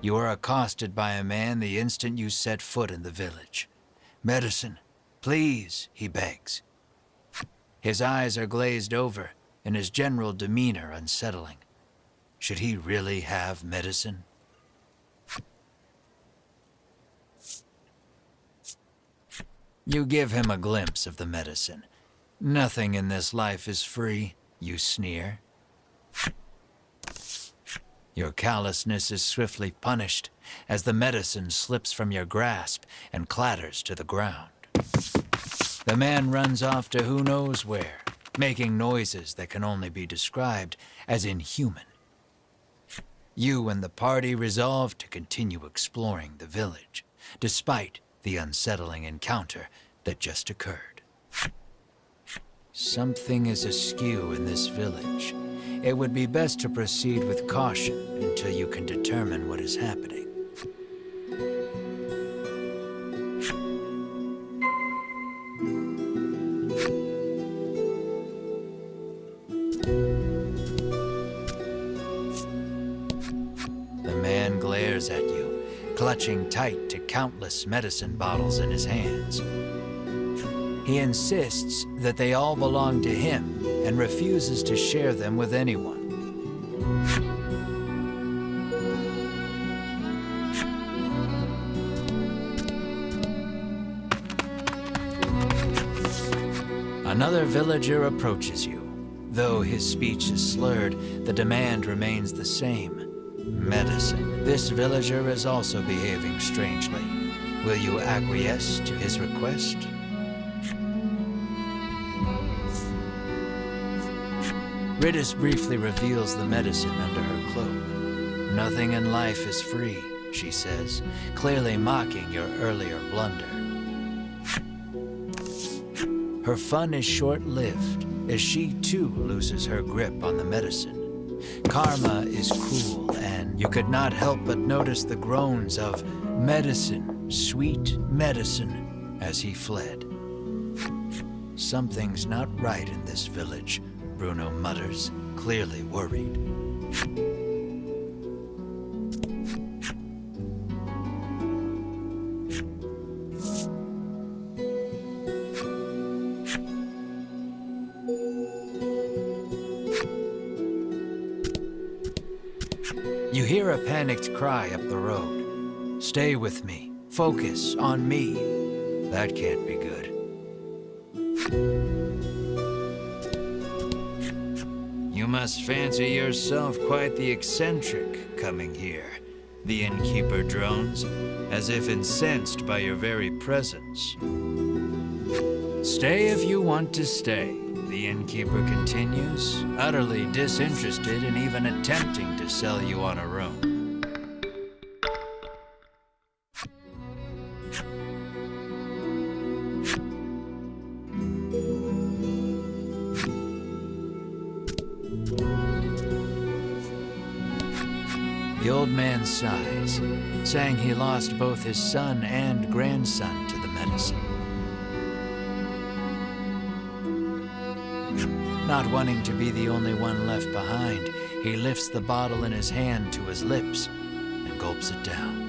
You are accosted by a man the instant you set foot in the village. "Medicine, please," he begs. His eyes are glazed over, and his general demeanor unsettling. Should he really have medicine? You give him a glimpse of the medicine. "Nothing in this life is free," you sneer. Your callousness is swiftly punished as the medicine slips from your grasp and clatters to the ground. The man runs off to who knows where, making noises that can only be described as inhuman. You and the party resolve to continue exploring the village, despite the unsettling encounter that just occurred. Something is askew in this village. It would be best to proceed with caution until you can determine what is happening. The man glares at you, clutching tight to countless medicine bottles in his hands. He insists that they all belong to him and refuses to share them with anyone. Another villager approaches you. Though his speech is slurred, the demand remains the same. Medicine. This villager is also behaving strangely. Will you acquiesce to his request? Ridis briefly reveals the medicine under her cloak. "Nothing in life is free," she says, clearly mocking your earlier blunder. Her fun is short-lived, as she too loses her grip on the medicine. Karma is cruel, and you could not help but notice the groans of "medicine, sweet medicine," as he fled. Something's not right in this village, Bruno mutters, clearly worried. You hear a panicked cry up the road. "Stay with me. Focus on me." That can't be good. "You must fancy yourself quite the eccentric coming here," the innkeeper drones, as if incensed by your very presence. "Stay if you want to stay," the innkeeper continues, utterly disinterested in even attempting to sell you on a room. The old man sighs, saying he lost both his son and grandson to the medicine. Not wanting to be the only one left behind, he lifts the bottle in his hand to his lips and gulps it down.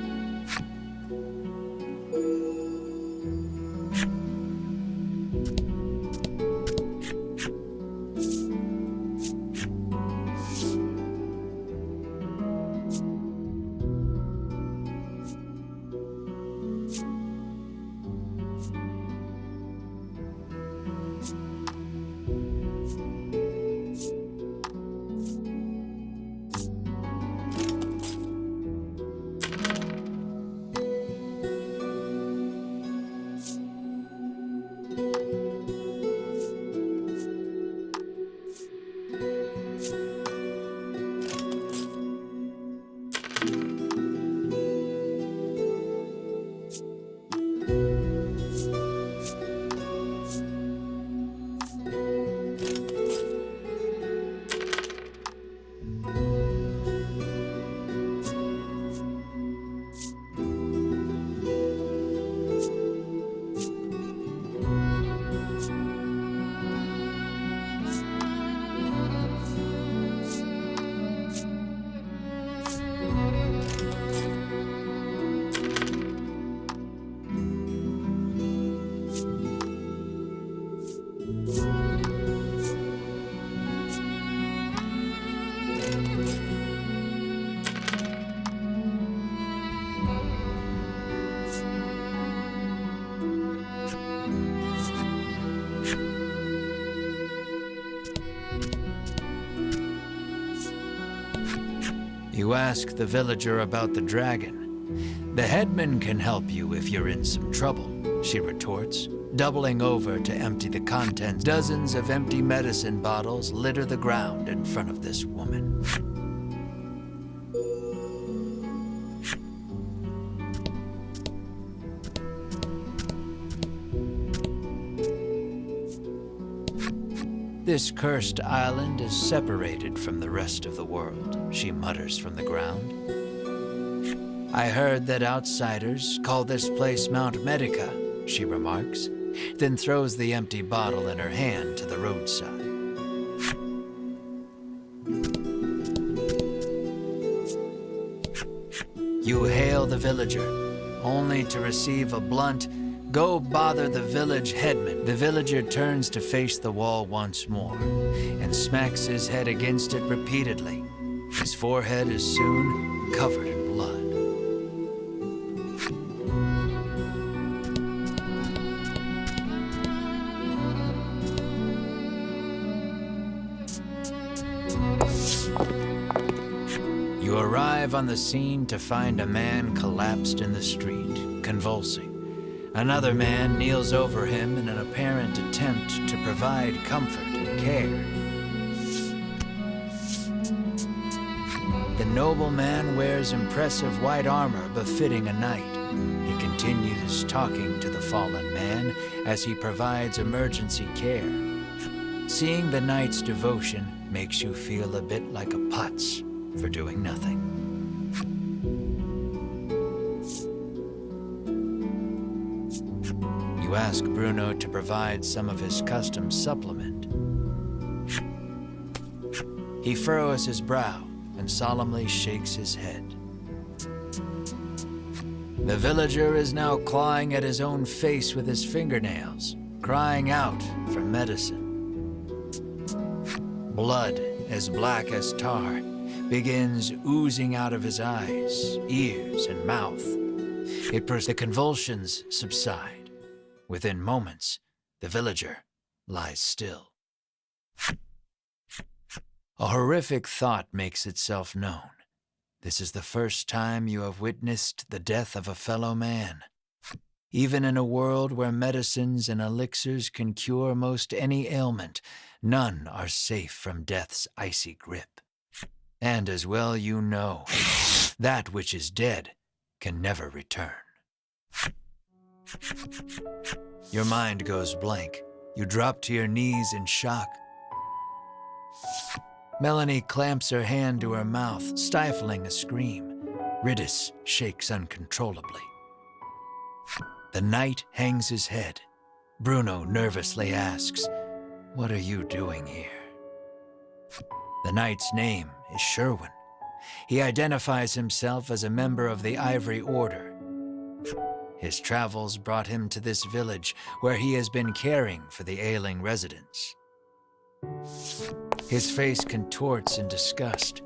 You ask the villager about the dragon. The headman can help you if you're in some trouble, she retorts, doubling over to empty the contents. Dozens of empty medicine bottles litter the ground in front of this woman. This cursed island is separated from the rest of the world, she mutters from the ground. I heard that outsiders call this place Mount Medica, she remarks, then throws the empty bottle in her hand to the roadside. You hail the villager, only to receive a blunt, "Go bother the village headman." The villager turns to face the wall once more and smacks his head against it repeatedly. His forehead is soon covered in blood. You arrive on the scene to find a man collapsed in the street, convulsing. Another man kneels over him in an apparent attempt to provide comfort and care. The nobleman wears impressive white armor befitting a knight. He continues talking to the fallen man as he provides emergency care. Seeing the knight's devotion makes you feel a bit like a putz for doing nothing. You ask Bruno to provide some of his custom supplement. He furrows his brow and solemnly shakes his head. The villager is now clawing at his own face with his fingernails, crying out for medicine. Blood, as black as tar, begins oozing out of his eyes, ears, and mouth. The convulsions subside. Within moments, the villager lies still. A horrific thought makes itself known. This is the first time you have witnessed the death of a fellow man. Even in a world where medicines and elixirs can cure most any ailment, none are safe from death's icy grip. And as well you know, that which is dead can never return. Your mind goes blank. You drop to your knees in shock. Melanie clamps her hand to her mouth, stifling a scream. Riddis shakes uncontrollably. The knight hangs his head. Bruno nervously asks, "What are you doing here?" The knight's name is Sherwin. He identifies himself as a member of the Ivory Order. His travels brought him to this village where he has been caring for the ailing residents. His face contorts in disgust.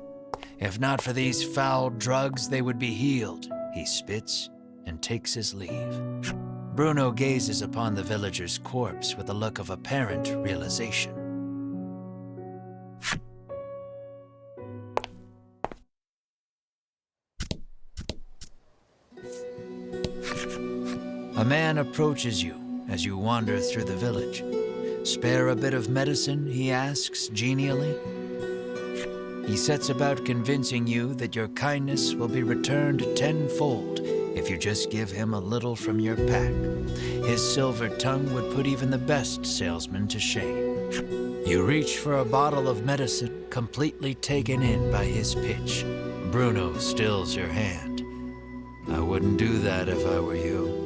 If not for these foul drugs, they would be healed. He spits and takes his leave. Bruno gazes upon the villager's corpse with a look of apparent realization. A man approaches you as you wander through the village. "Spare a bit of medicine?" he asks genially. He sets about convincing you that your kindness will be returned tenfold if you just give him a little from your pack. His silver tongue would put even the best salesman to shame. You reach for a bottle of medicine, completely taken in by his pitch. Bruno stills your hand. "I wouldn't do that if I were you."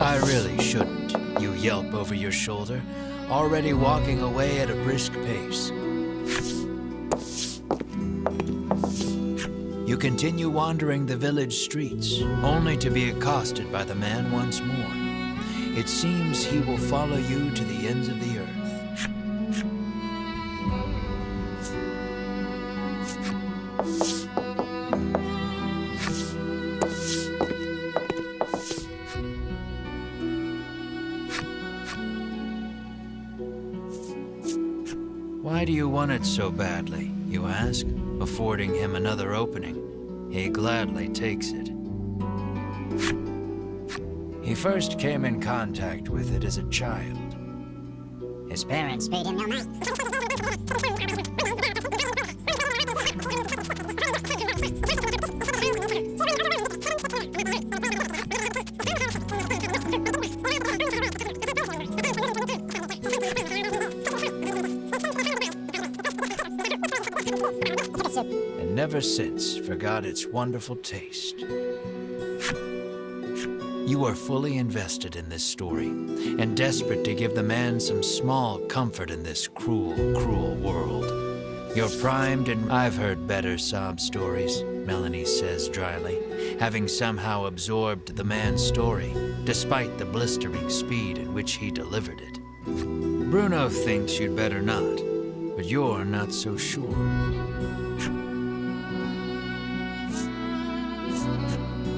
"I really shouldn't," you yelp over your shoulder, already walking away at a brisk pace. You continue wandering the village streets, only to be accosted by the man once more. It seems he will follow you to the ends of the earth. Why do you want it so badly, you ask, affording him another opening. He gladly takes it. He first came in contact with it as a child. His parents paid him no mind. And never since forgot its wonderful taste. You are fully invested in this story, and desperate to give the man some small comfort in this cruel, cruel world. You're primed and I've heard better sob stories, Melanie says dryly, having somehow absorbed the man's story, despite the blistering speed in which he delivered it. Bruno thinks you'd better not, but you're not so sure.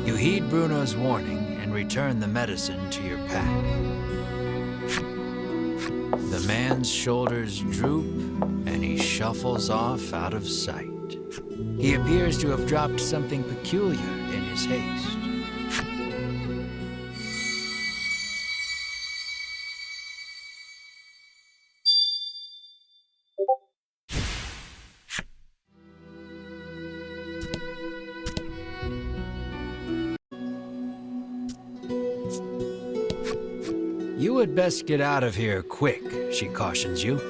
You heed Bruno's warning and return the medicine to your pack. The man's shoulders droop, and he shuffles off out of sight. He appears to have dropped something peculiar in his haste. You had best get out of here quick, she cautions you.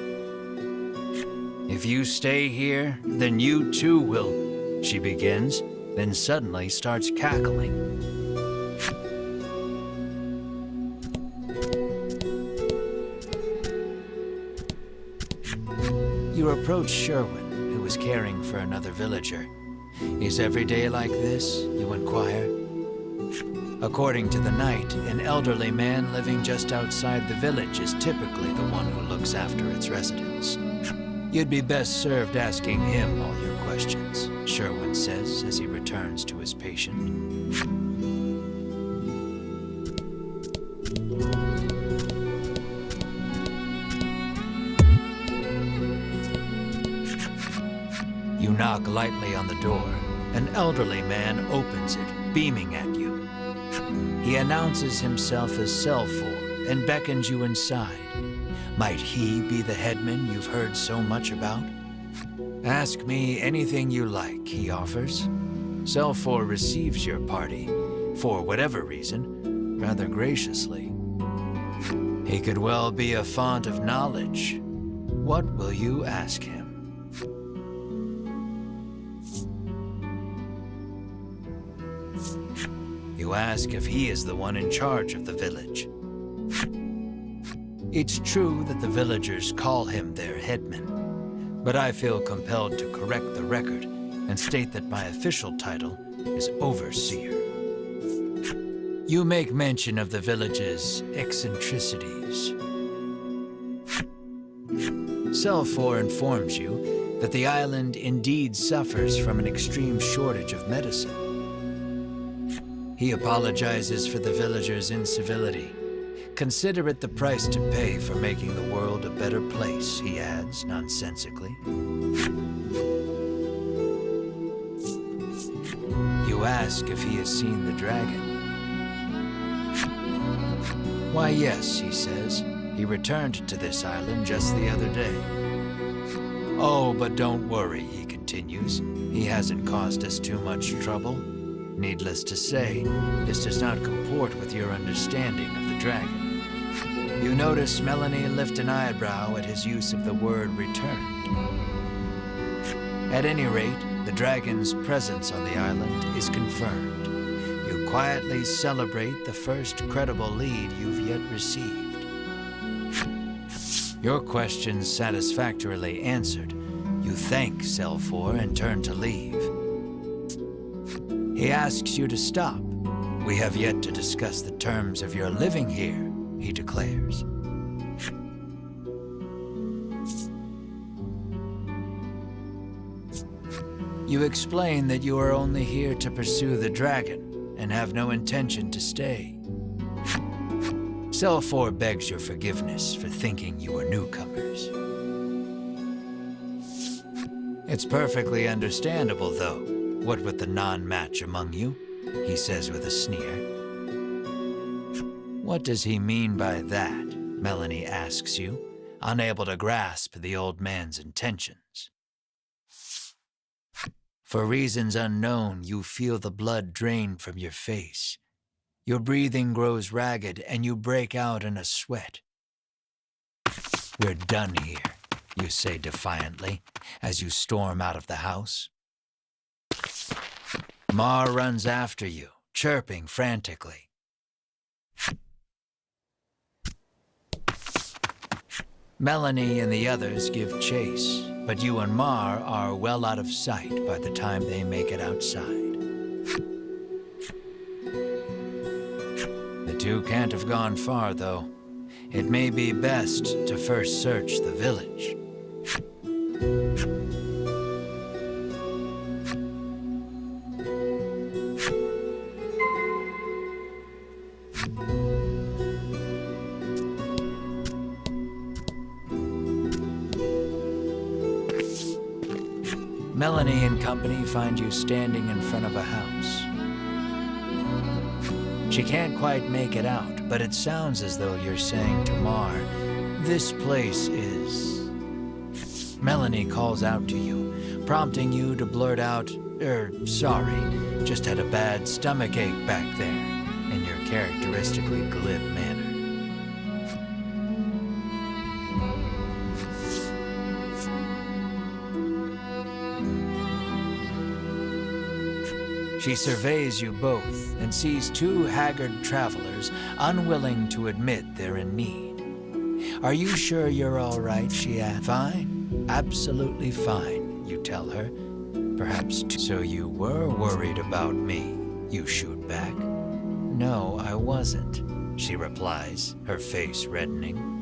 If you stay here, then you too will, she begins, then suddenly starts cackling. You approach Sherwin, who is caring for another villager. Is every day like this, you inquire? According to the knight, an elderly man living just outside the village is typically the one who looks after its residents. You'd be best served asking him all your questions, Sherwin says as he returns to his patient. You knock lightly on the door. An elderly man opens it, beaming at you. He announces himself as Selfor and beckons you inside. Might he be the headman you've heard so much about? Ask me anything you like, he offers. Selfor receives your party, for whatever reason, rather graciously. He could well be a font of knowledge. What will you ask him? You ask if he is the one in charge of the village. It's true that the villagers call him their headman, but I feel compelled to correct the record and state that my official title is overseer. You make mention of the village's eccentricities. Selfor informs you that the island indeed suffers from an extreme shortage of medicine. He apologizes for the villagers' incivility. Consider it the price to pay for making the world a better place, he adds nonsensically. You ask if he has seen the dragon. Why, yes, he says. He returned to this island just the other day. Oh, but don't worry, he continues. He hasn't caused us too much trouble. Needless to say, this does not comport with your understanding of the dragon. You notice Melanie lift an eyebrow at his use of the word returned. At any rate, the dragon's presence on the island is confirmed. You quietly celebrate the first credible lead you've yet received. Your questions satisfactorily answered, you thank Selfor and turn to leave. He asks you to stop. We have yet to discuss the terms of your living here, he declares. You explain that you are only here to pursue the dragon and have no intention to stay. Selfor begs your forgiveness for thinking you are newcomers. It's perfectly understandable, though, what with the non-match among you, he says with a sneer. What does he mean by that? Melanie asks you, unable to grasp the old man's intentions. For reasons unknown, you feel the blood drain from your face. Your breathing grows ragged and you break out in a sweat. We're done here, you say defiantly, as you storm out of the house. Mar runs after you, chirping frantically. Melanie and the others give chase, but you and Mar are well out of sight by the time they make it outside. The two can't have gone far, though. It may be best to first search the village. Melanie and company find you standing in front of a house. She can't quite make it out, but it sounds as though you're saying to Mar, "This place is..." Melanie calls out to you, prompting you to blurt out, "Sorry, just had a bad stomachache back there," in your characteristically glib manner. She surveys you both and sees two haggard travelers unwilling to admit they're in need. "Are you sure you're all right?" she asks. "Fine, absolutely fine," you tell her. "Perhaps so you were worried about me," you shoot back. "No, I wasn't," she replies, her face reddening.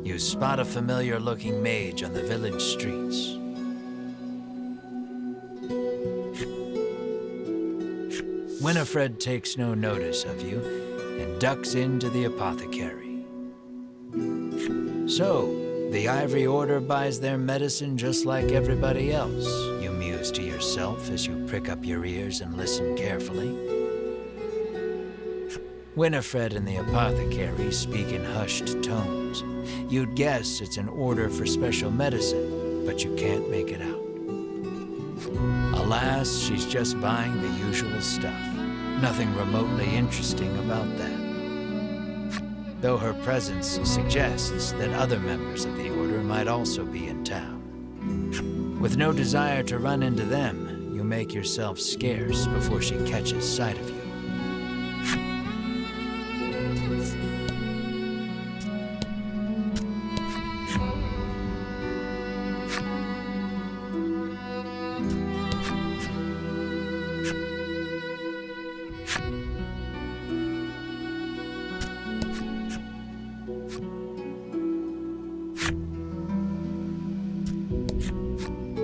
You spot a familiar-looking mage on the village streets. Winifred takes no notice of you and ducks into the apothecary. "So, the Ivory Order buys their medicine just like everybody else," you muse to yourself as you prick up your ears and listen carefully. Winifred and the apothecary speak in hushed tones. You'd guess it's an order for special medicine, but you can't make it out. Alas, she's just buying the usual stuff. Nothing remotely interesting about that. Though her presence suggests that other members of the order might also be in town. With no desire to run into them, you make yourself scarce before she catches sight of you.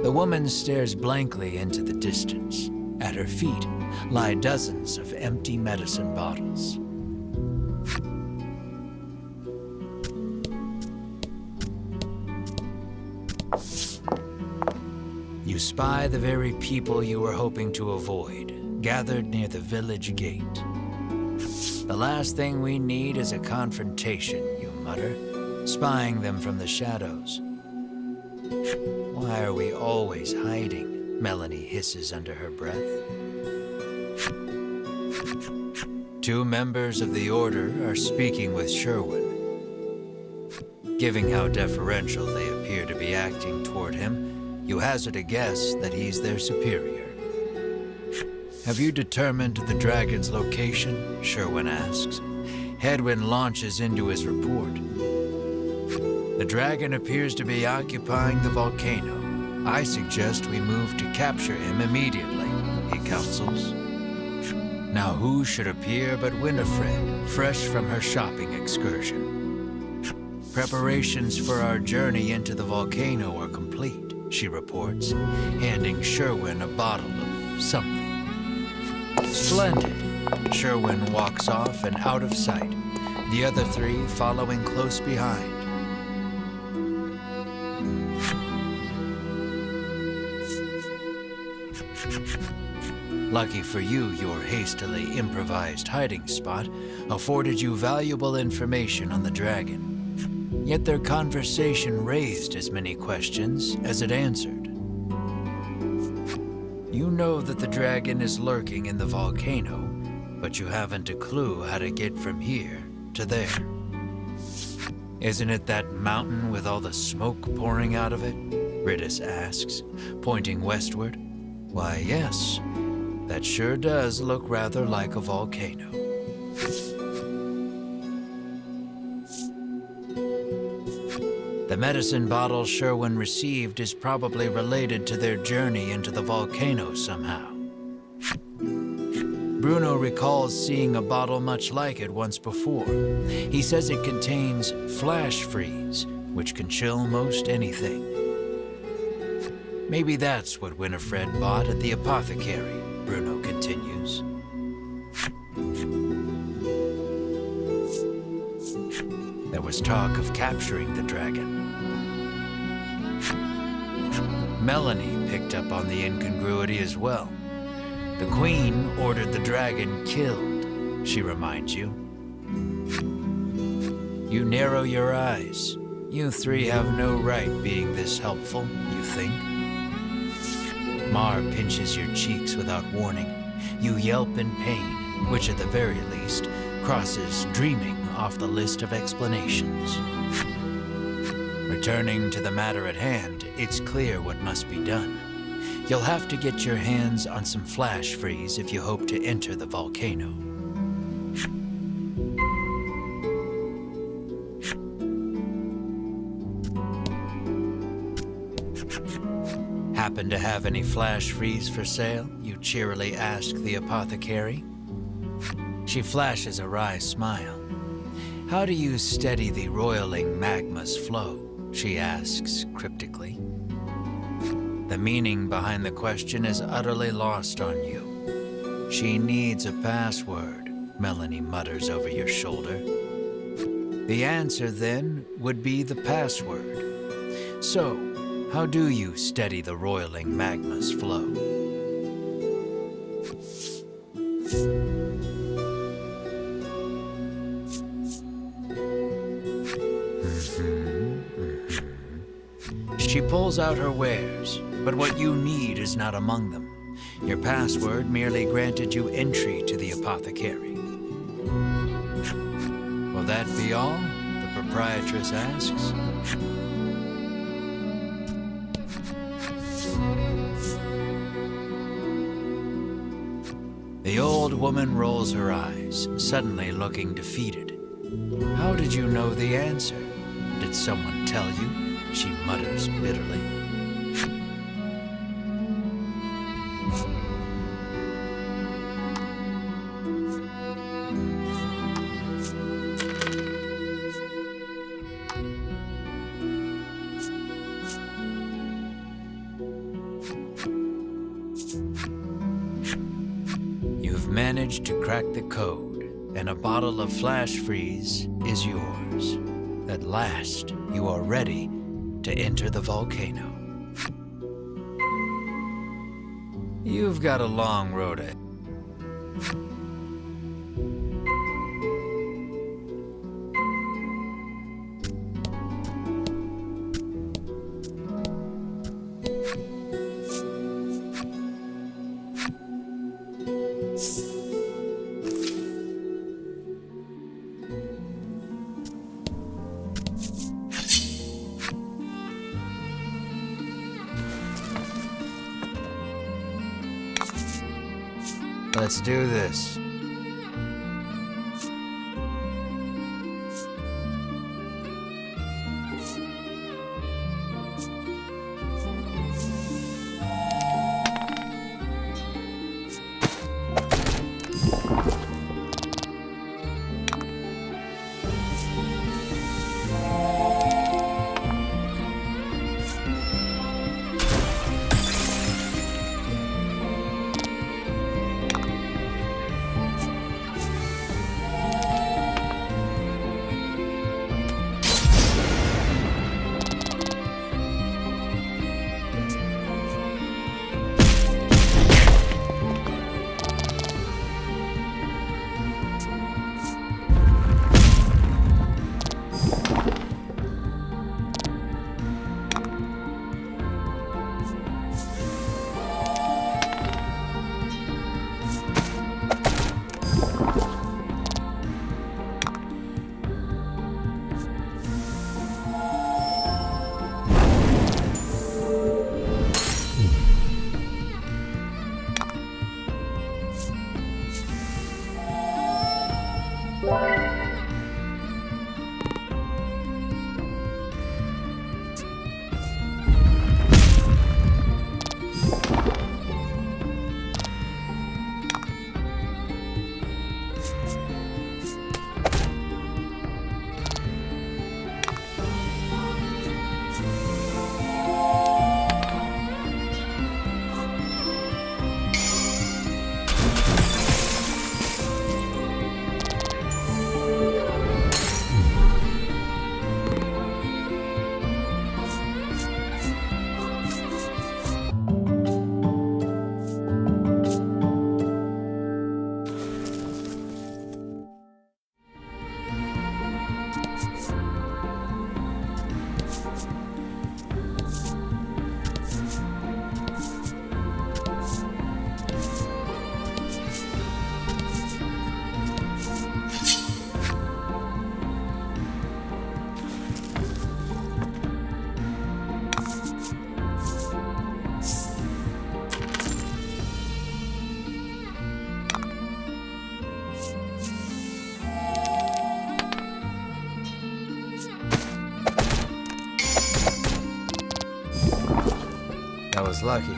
The woman stares blankly into the distance. At her feet lie dozens of empty medicine bottles. You spy the very people you were hoping to avoid, gathered near the village gate. "The last thing we need is a confrontation," you mutter, spying them from the shadows. "Why are we always hiding?" Melanie hisses under her breath. Two members of the Order are speaking with Sherwin. Given how deferential they appear to be acting toward him, you hazard a guess that he's their superior. "Have you determined the dragon's location?" Sherwin asks. Hedwin launches into his report. "The dragon appears to be occupying the volcano. I suggest we move to capture him immediately," he counsels. Now who should appear but Winifred, fresh from her shopping excursion. "Preparations for our journey into the volcano are complete," she reports, handing Sherwin a bottle of something. Splendid. Sherwin walks off and out of sight, the other three following close behind. Lucky for you, your hastily improvised hiding spot afforded you valuable information on the dragon. Yet their conversation raised as many questions as it answered. You know that the dragon is lurking in the volcano, but you haven't a clue how to get from here to there. Isn't it that mountain with all the smoke pouring out of it? Ridis asks, pointing westward. Why, yes. That sure does look rather like a volcano. The medicine bottle Sherwin received is probably related to their journey into the volcano somehow. Bruno recalls seeing a bottle much like it once before. He says it contains flash freeze, which can chill most anything. Maybe that's what Winifred bought at the apothecary, Bruno continues. There was talk of capturing the dragon. Melanie picked up on the incongruity as well. The Queen ordered the dragon killed, she reminds you. You narrow your eyes. You three have no right being this helpful, you think. Mar pinches your cheeks without warning. You yelp in pain, which at the very least crosses dreaming off the list of explanations. Returning to the matter at hand, it's clear what must be done. You'll have to get your hands on some flash freeze if you hope to enter the volcano. Happen to have any flash freeze for sale? You cheerily ask the apothecary. She flashes a wry smile. How do you steady the roiling magma's flow? She asks cryptically. The meaning behind the question is utterly lost on you. She needs a password, Melanie mutters over your shoulder. The answer, then, would be the password. So, how do you steady the roiling magma's flow? She pulls out her wares, but what you need is not among them. Your password merely granted you entry to the apothecary. Will that be all? The proprietress asks. The old woman rolls her eyes, suddenly looking defeated. How did you know the answer? Did someone tell you? She mutters bitterly. You've managed to crack the code, and a bottle of flash freeze is yours. At last, you are ready to enter the volcano. You've got a long road ahead. Let's do this. I was lucky.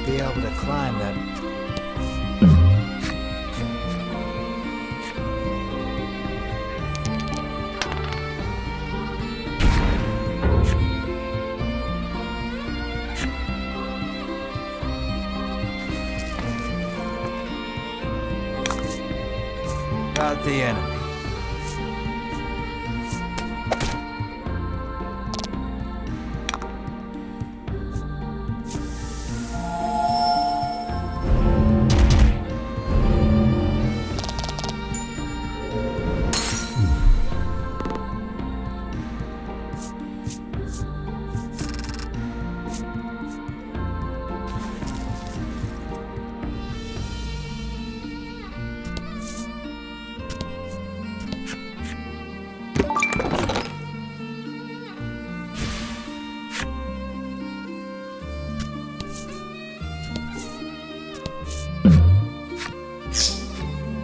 Be able to climb that. Got the enemy.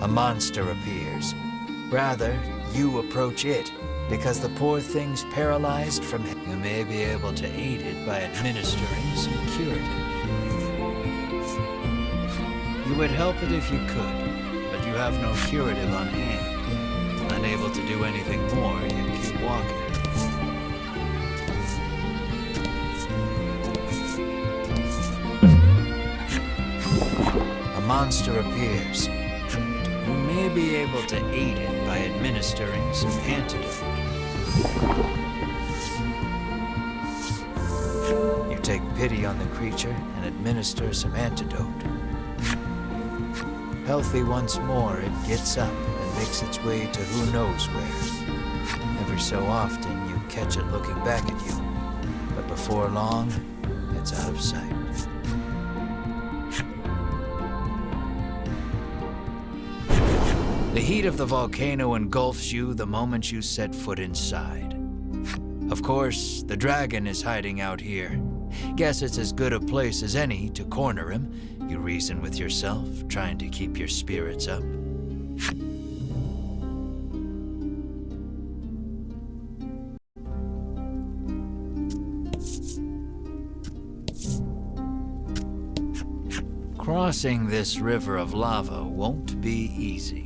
A monster appears. Rather, you approach it, because the poor thing's paralyzed from it. You may be able to aid it by administering some curative. You would help it if you could, but you have no curative on hand. Unable to do anything more, you keep walking. A monster appears. You may be able to aid it by administering some antidote. You take pity on the creature and administer some antidote. Healthy once more, it gets up and makes its way to who knows where. Every so often, you catch it looking back at you, but before long, it's out of sight. The heat of the volcano engulfs you the moment you set foot inside. Of course, the dragon is hiding out here. Guess it's as good a place as any to corner him, you reason with yourself, trying to keep your spirits up. Crossing this river of lava won't be easy.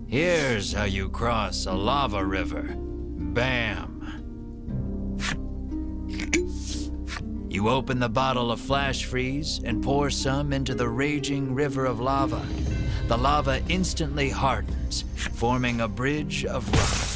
Here's how you cross a lava river. Bam! You open the bottle of flash freeze and pour some into the raging river of lava. The lava instantly hardens, forming a bridge of rock.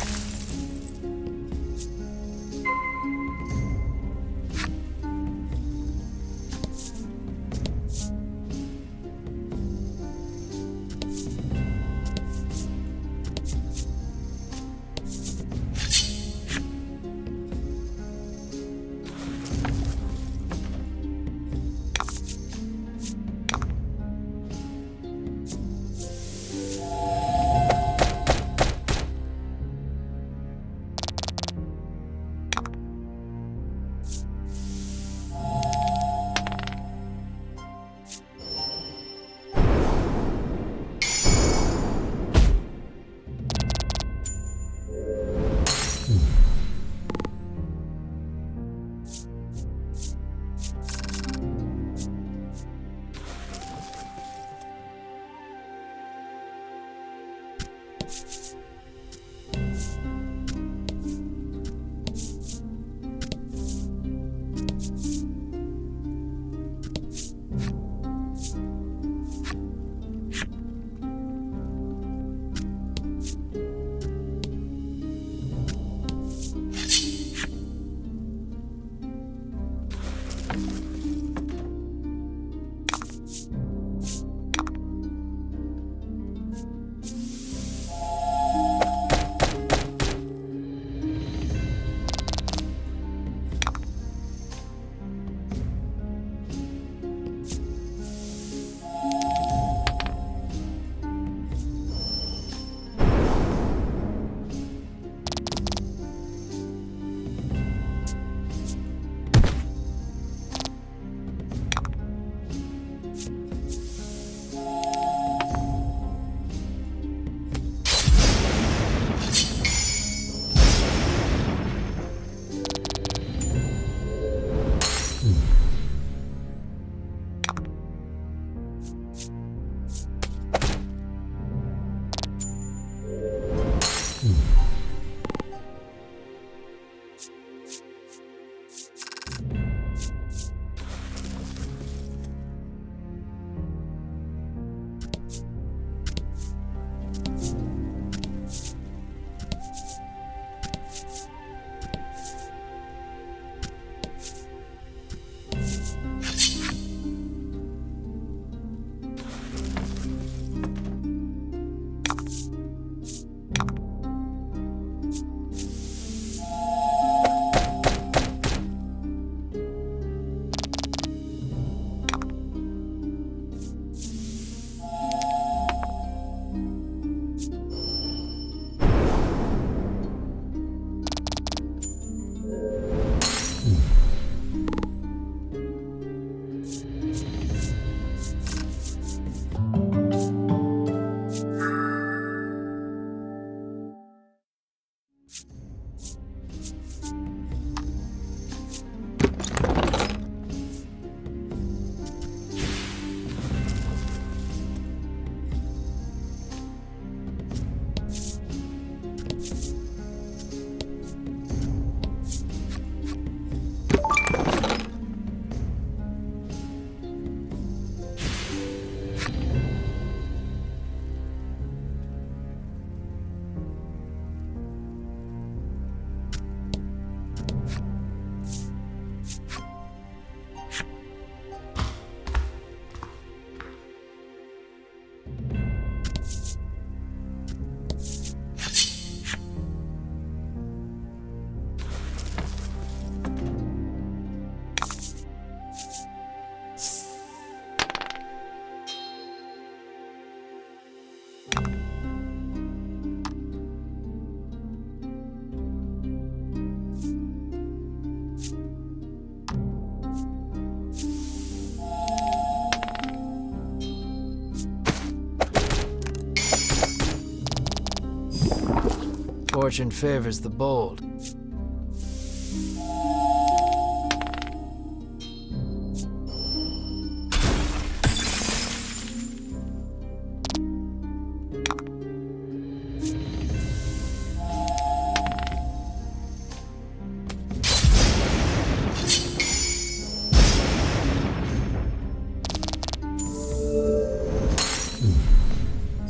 Fortune favors the bold.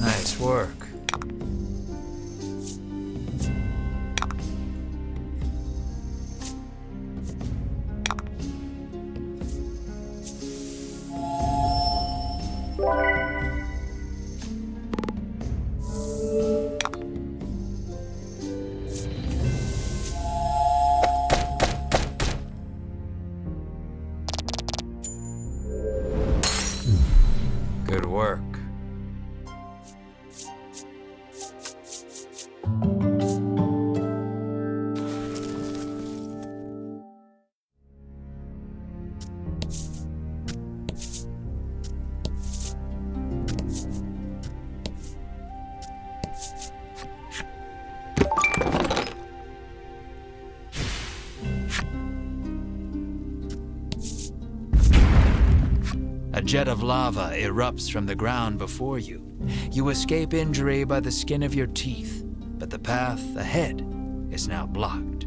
Nice work. Good work. jet of lava erupts from the ground before you. You escape injury by the skin of your teeth, but the path ahead is now blocked.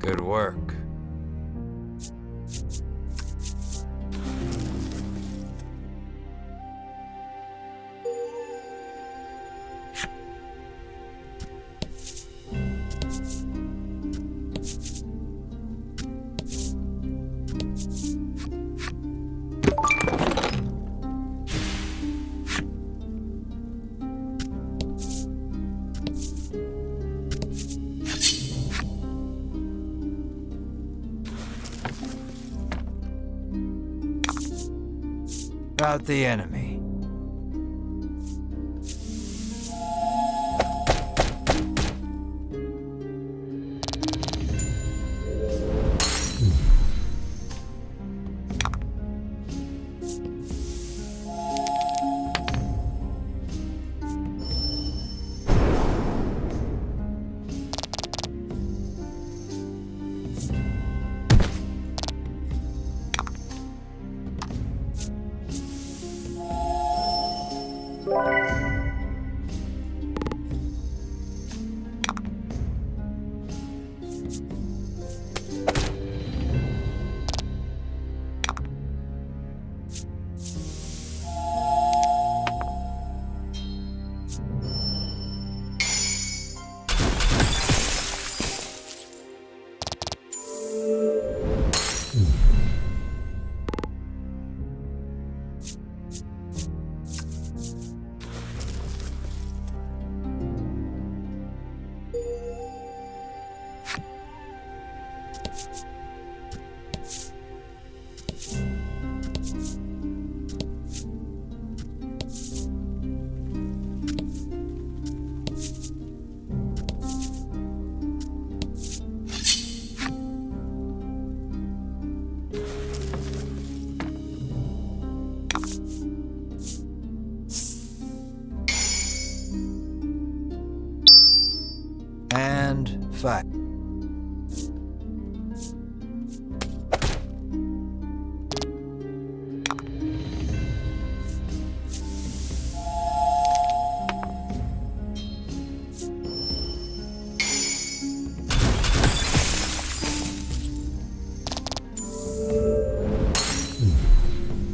Good work. About the enemy. And fight.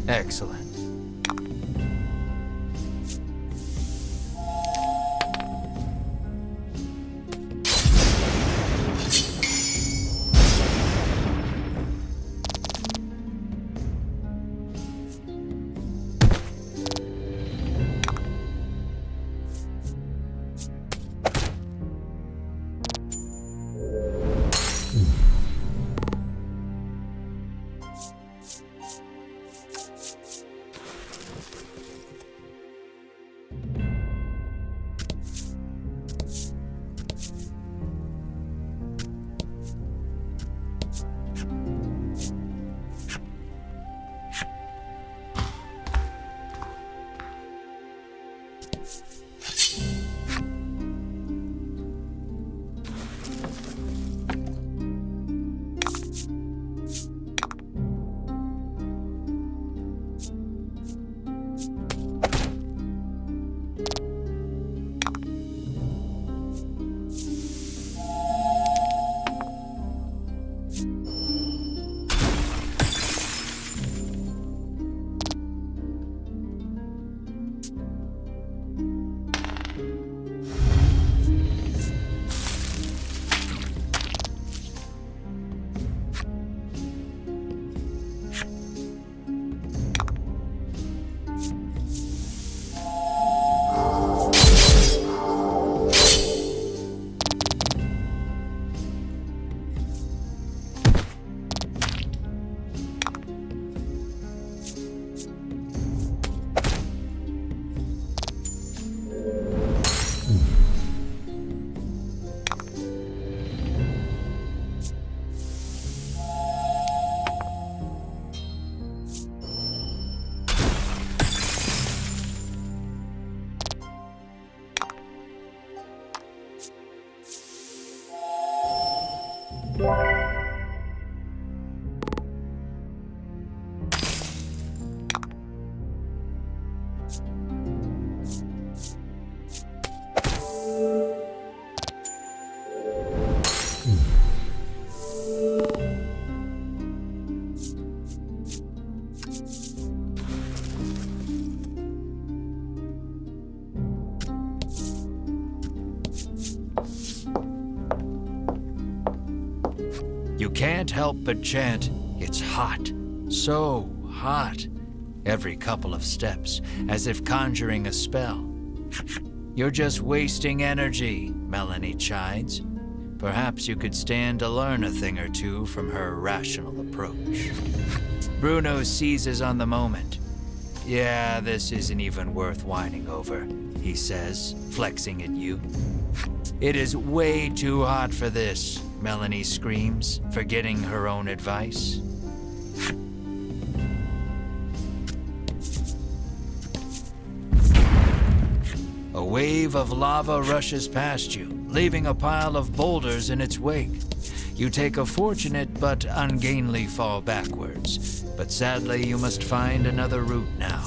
Excellent. You can't help but chant, "It's hot, so hot," every couple of steps, as if conjuring a spell. "You're just wasting energy," Melanie chides. Perhaps you could stand to learn a thing or two from her rational approach. Bruno seizes on the moment. "Yeah, this isn't even worth whining over," he says, flexing at you. "It is way too hot for this," Melanie screams, forgetting her own advice. A wave of lava rushes past you, leaving a pile of boulders in its wake. You take a fortunate but ungainly fall backwards, but sadly you must find another route now.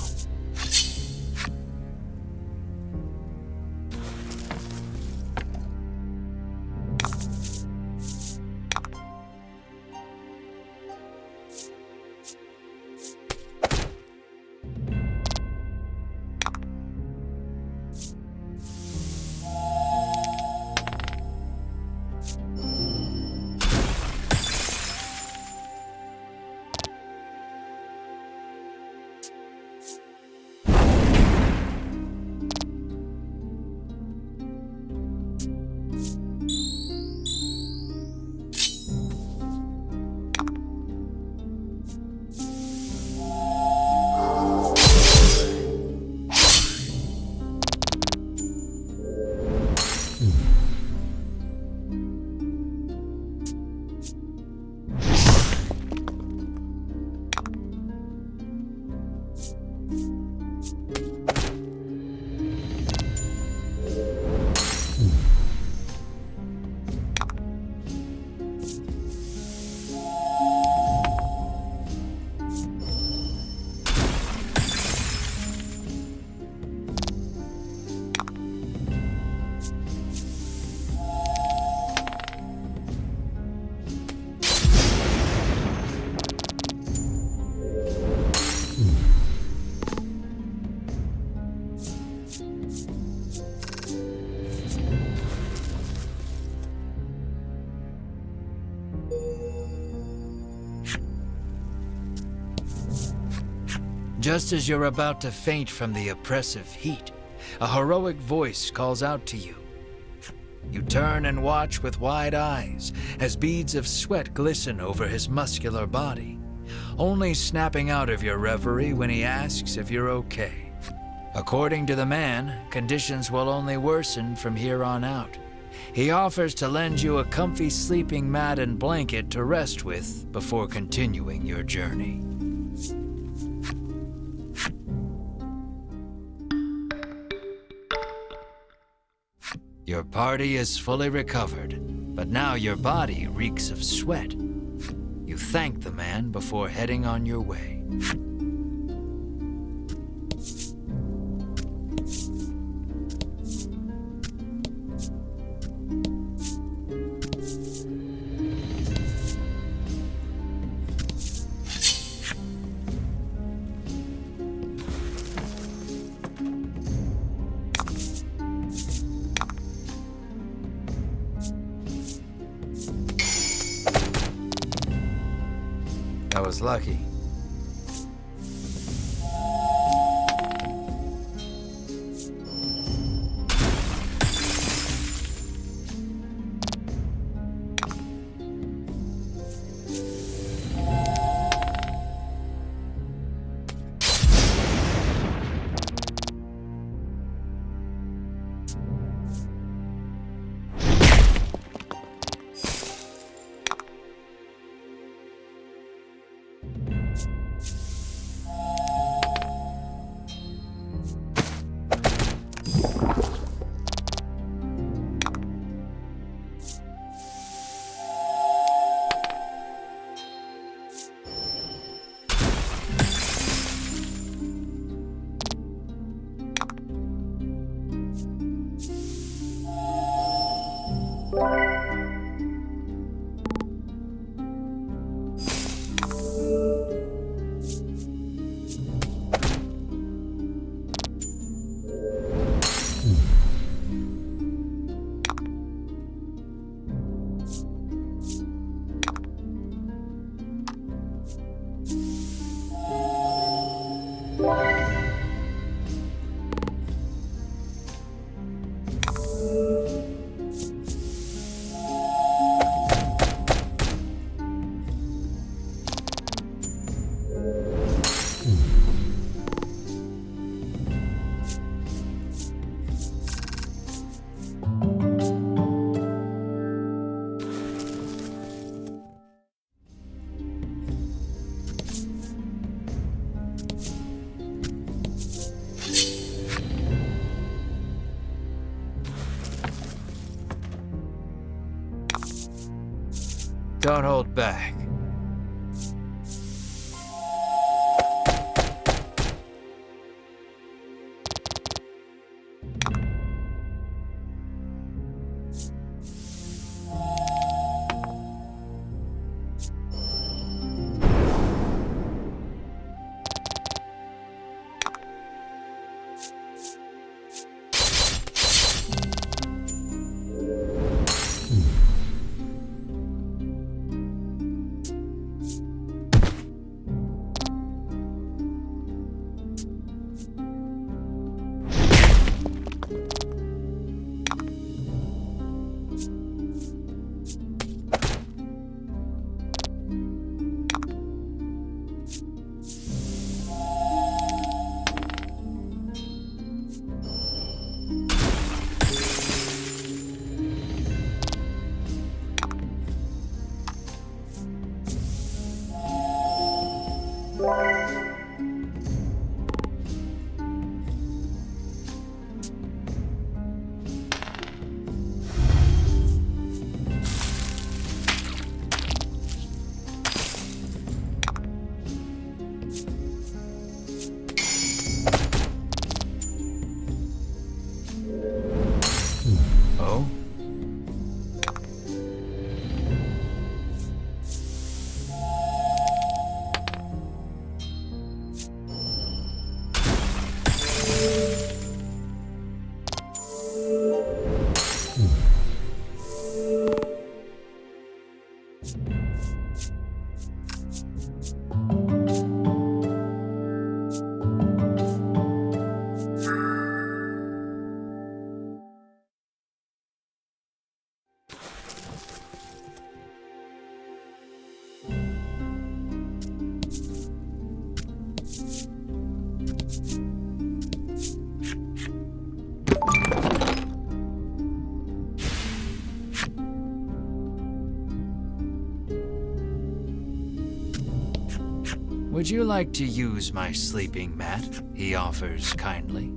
Just as you're about to faint from the oppressive heat, a heroic voice calls out to you. You turn and watch with wide eyes as beads of sweat glisten over his muscular body, only snapping out of your reverie when he asks if you're okay. According to the man, conditions will only worsen from here on out. He offers to lend you a comfy sleeping mat and blanket to rest with before continuing your journey. Your party is fully recovered, but now your body reeks of sweat. You thank the man before heading on your way. I was lucky. Don't hold back. Oh? Would you like to use my sleeping mat? He offers kindly.